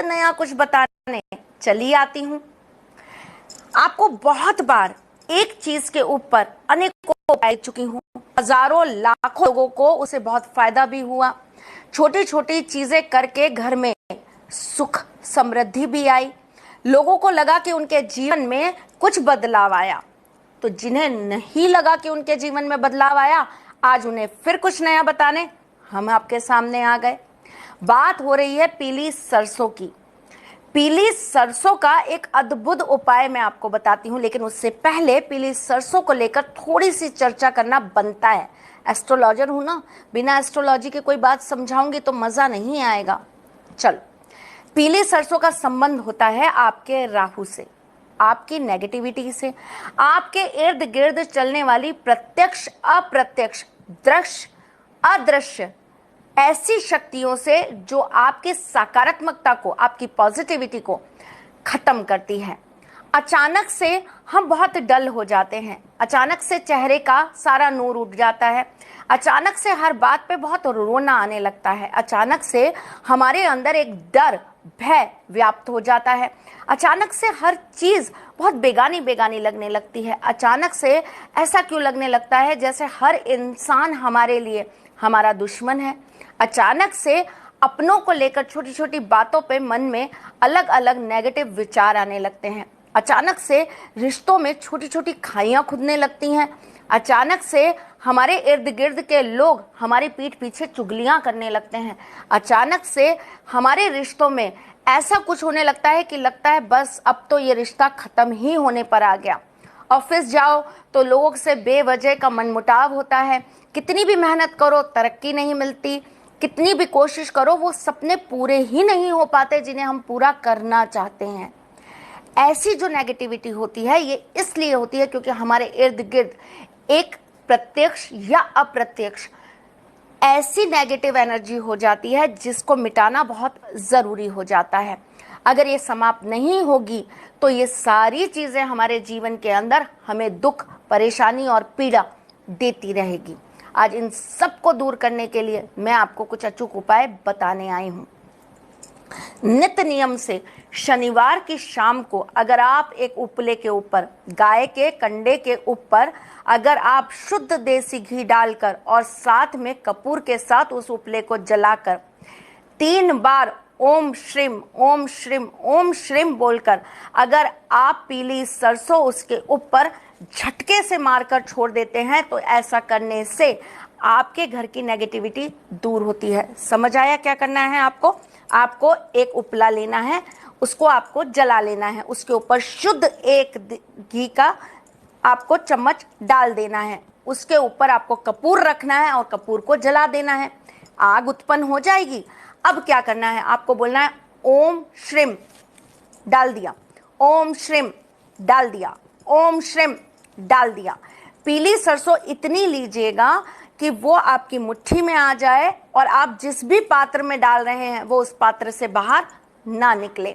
नया कुछ बताने चली आती हूँ। आपको बहुत बार एक चीज के ऊपर अनेकों बता चुकी हूँ, हजारों लाखों लोगों को उसे बहुत फायदा भी हुआ। छोटी छोटी चीजें करके घर में सुख समृद्धि भी आई, लोगों को लगा कि उनके जीवन में कुछ बदलाव आया। तो जिन्हें नहीं लगा कि उनके जीवन में बदलाव आया, आज उन्हें फिर कुछ नया बताने हम आपके सामने आ गए। बात हो रही है पीली सरसों की। पीली सरसों का एक अद्भुत उपाय मैं आपको बताती हूँ, लेकिन उससे पहले पीली सरसों को लेकर थोड़ी सी चर्चा करना बनता है। एस्ट्रोलॉजर हूं ना, बिना एस्ट्रोलॉजी के कोई बात समझाऊंगी तो मजा नहीं आएगा। चलो, पीली सरसों का संबंध होता है आपके राहु से, आपकी नेगेटिविटी से, आपके इर्द गिर्द चलने वाली प्रत्यक्ष अप्रत्यक्ष दृश्य अदृश्य ऐसी शक्तियों से जो आपकी सकारात्मकता को, आपकी पॉजिटिविटी को खत्म करती है। अचानक से हम बहुत डल हो जाते हैं, अचानक से चेहरे का सारा नूर उठ जाता है, अचानक से हर बात पे बहुत रोना आने लगता है, अचानक से हमारे अंदर एक डर भय व्याप्त हो जाता है, अचानक से हर चीज बहुत बेगानी बेगानी लगने लगती है, अचानक से ऐसा क्यों लगने लगता है जैसे हर इंसान हमारे लिए हमारा दुश्मन है। अचानक से अपनों को लेकर छोटी छोटी बातों पे मन में अलग अलग नेगेटिव विचार आने लगते हैं। अचानक से रिश्तों में छोटी छोटी खाइयां खुदने लगती हैं। अचानक से हमारे इर्द गिर्द के लोग हमारी पीठ पीछे चुगलियां करने लगते हैं। अचानक से हमारे रिश्तों में ऐसा कुछ होने लगता है कि लगता है बस अब तो ये रिश्ता खत्म ही होने पर आ गया। ऑफिस जाओ तो लोगों से बेवजह का मनमुटाव होता है, कितनी भी मेहनत करो तरक्की नहीं मिलती, कितनी भी कोशिश करो वो सपने पूरे ही नहीं हो पाते जिन्हें हम पूरा करना चाहते हैं। ऐसी जो नेगेटिविटी होती है ये इसलिए होती है क्योंकि हमारे इर्द गिर्द एक प्रत्यक्ष या अप्रत्यक्ष ऐसी नेगेटिव एनर्जी हो जाती है जिसको मिटाना बहुत ज़रूरी हो जाता है। अगर ये समाप्त नहीं होगी तो ये सारी चीज़ें हमारे जीवन के अंदर हमें दुख, परेशानी और पीड़ा देती रहेगी। आज इन सब को दूर करने के लिए मैं आपको कुछ अचूक उपाय बताने आई हूँ। नित्य नियम से शनिवार की शाम को अगर आप एक उपले के ऊपर, गाय के कंडे के ऊपर अगर आप शुद्ध देसी घी डालकर और साथ में कपूर के साथ उस उपले को जलाकर 3 बार ओम श्रीम ओम श्रीम ओम श्रीम बोलकर अगर आप पीली सरसों उसके ऊपर झटके से मारकर छोड़ देते हैं तो ऐसा करने से आपके घर की नेगेटिविटी दूर होती है। समझ आया क्या करना है आपको? आपको एक उपला लेना है, उसको आपको जला लेना है, उसके ऊपर शुद्ध एक घी का आपको चम्मच डाल देना है, उसके ऊपर आपको कपूर रखना है और कपूर को जला देना है। आग उत्पन्न हो जाएगी। अब क्या करना है? आपको बोलना है ओम श्रीम, डाल दिया, ओम श्रीम डाल दिया, ओम श्रीम डाल दिया। पीली सरसों इतनी लीजिएगा कि वो आपकी मुट्ठी में आ जाए और आप जिस भी पात्र में डाल रहे हैं वो उस पात्र से बाहर ना निकले।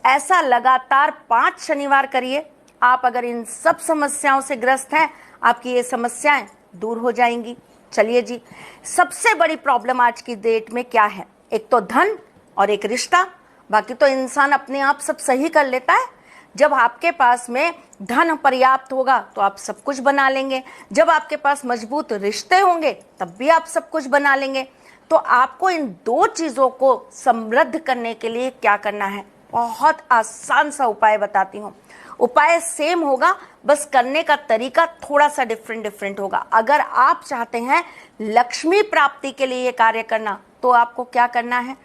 ऐसा लगातार 5 शनिवार करिए। आप अगर इन सब समस्याओं से ग्रस्त हैं, आपकी ये समस्याएं दूर हो जाएंगी। चलिए जी, सबसे बड़ी प्रॉब्लम आज की डेट में क्या है? एक तो धन और एक रिश्ता। बाकी तो इंसान अपने आप सब सही कर लेता है। जब आपके पास में धन पर्याप्त होगा तो आप सब कुछ बना लेंगे, जब आपके पास मजबूत रिश्ते होंगे तब भी आप सब कुछ बना लेंगे। तो आपको इन 2 चीज़ों को समृद्ध करने के लिए क्या करना है? बहुत आसान सा उपाय बताती हूँ। उपाय सेम होगा, बस करने का तरीका थोड़ा सा डिफरेंट होगा। अगर आप चाहते हैं लक्ष्मी प्राप्ति के लिए ये कार्य करना तो आपको क्या करना है?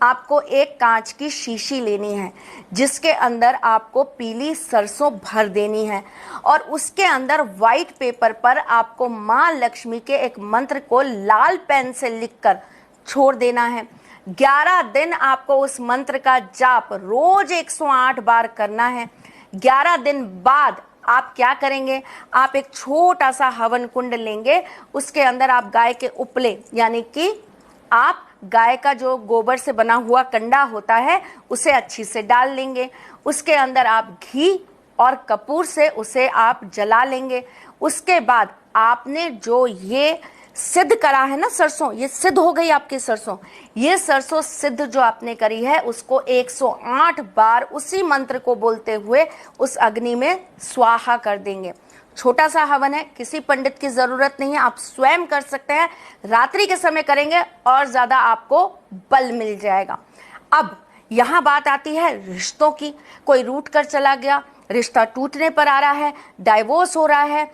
आपको एक कांच की शीशी लेनी है जिसके अंदर आपको पीली सरसों भर देनी है और उसके अंदर व्हाइट पेपर पर आपको माँ लक्ष्मी के एक मंत्र को लाल पेन से लिखकर छोड़ देना है। 11 दिन आपको उस मंत्र का जाप रोज 108 बार करना है। 11 दिन बाद आप क्या करेंगे? आप एक छोटा सा हवन कुंड लेंगे, उसके अंदर आप गाय के उपले यानी कि आप गाय का जो गोबर से बना हुआ कंडा होता है उसे अच्छी से डाल लेंगे। उसके अंदर आप घी और कपूर से उसे आप जला लेंगे। उसके बाद आपने जो ये सिद्ध करा है ना सरसों, ये सिद्ध हो गई आपकी सरसों। ये सरसों सिद्ध जो आपने करी है उसको 108 बार उसी मंत्र को बोलते हुए उस अग्नि में स्वाहा कर देंगे। छोटा सा हवन है, किसी पंडित की जरूरत नहीं है, आप स्वयं कर सकते हैं। रात्रि के समय करेंगे और ज्यादा आपको बल मिल जाएगा। अब यहां बात आती है रिश्तों की। कोई रूठ कर चला गया, रिश्ता टूटने पर आ रहा है, डाइवोर्स हो रहा है,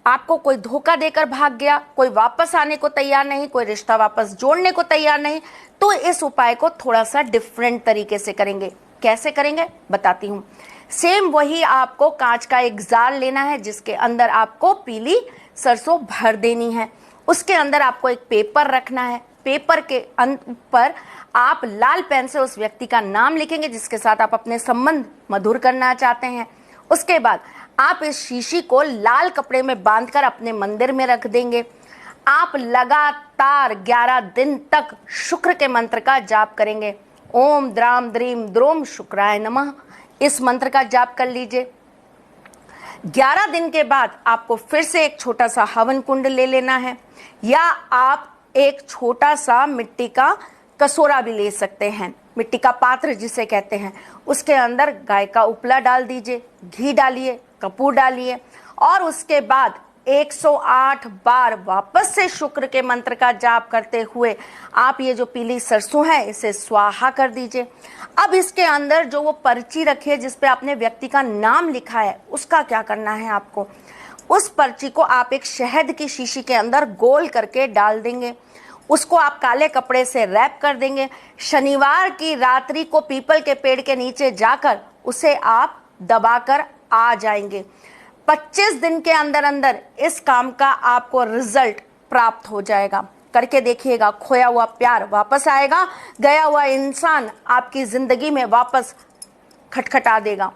आपको कोई धोखा देकर भाग गया, कोई वापस आने को तैयार नहीं, कोई रिश्ता वापस जोड़ने को तैयार नहीं, तो इस उपाय को थोड़ा सा डिफरेंट तरीके से करेंगे। कैसे करेंगे बताती हूँ। सेम वही आपको कांच का एक जार लेना है जिसके अंदर आपको पीली सरसों भर देनी है। उसके अंदर आपको एक पेपर रखना है। पेपर के पर आप लाल पेन से उस व्यक्ति का नाम लिखेंगे जिसके साथ आप अपने संबंध मधुर करना चाहते हैं। उसके बाद आप इस शीशी को लाल कपड़े में बांधकर अपने मंदिर में रख देंगे। आप लगातार 11 दिन तक शुक्र के मंत्र का जाप करेंगे। ओम द्राम द्रीम द्रोम शुक्राय नमः, इस मंत्र का जाप कर लीजिए। 11 दिन के बाद आपको फिर से एक छोटा सा हवन कुंड ले लेना है, या आप एक छोटा सा मिट्टी का कसोरा भी ले सकते हैं, मिट्टी का पात्र जिसे कहते हैं। उसके अंदर गाय का उपला डाल दीजिए, घी डालिए, कपूर डालिए, और उसके बाद 108 बार वापस से शुक्र के मंत्र का जाप करते हुए आप ये जो पीली सरसों है इसे स्वाहा कर दीजिए। अब इसके अंदर जो वो पर्ची रखी है जिसपे आपने व्यक्ति का नाम लिखा है उसका क्या करना है आपको, उस पर्ची को आप एक शहद की शीशी के अंदर गोल करके डाल देंगे। उसको आप काले कपड़े से रैप कर देंगे। शनिवार की रात्रि को पीपल के पेड़ के नीचे जाकर उसे आप दबाकर आ जाएंगे। 25 दिन के अंदर अंदर इस काम का आपको रिजल्ट प्राप्त हो जाएगा। करके देखिएगा, खोया हुआ प्यार वापस आएगा, गया हुआ इंसान आपकी जिंदगी में वापस खटखटा देगा,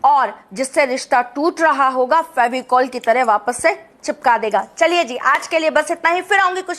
और जिससे रिश्ता टूट रहा होगा फेविकॉल की तरह वापस से चिपका देगा। चलिए जी, आज के लिए बस इतना ही, फिर आऊंगी कुछ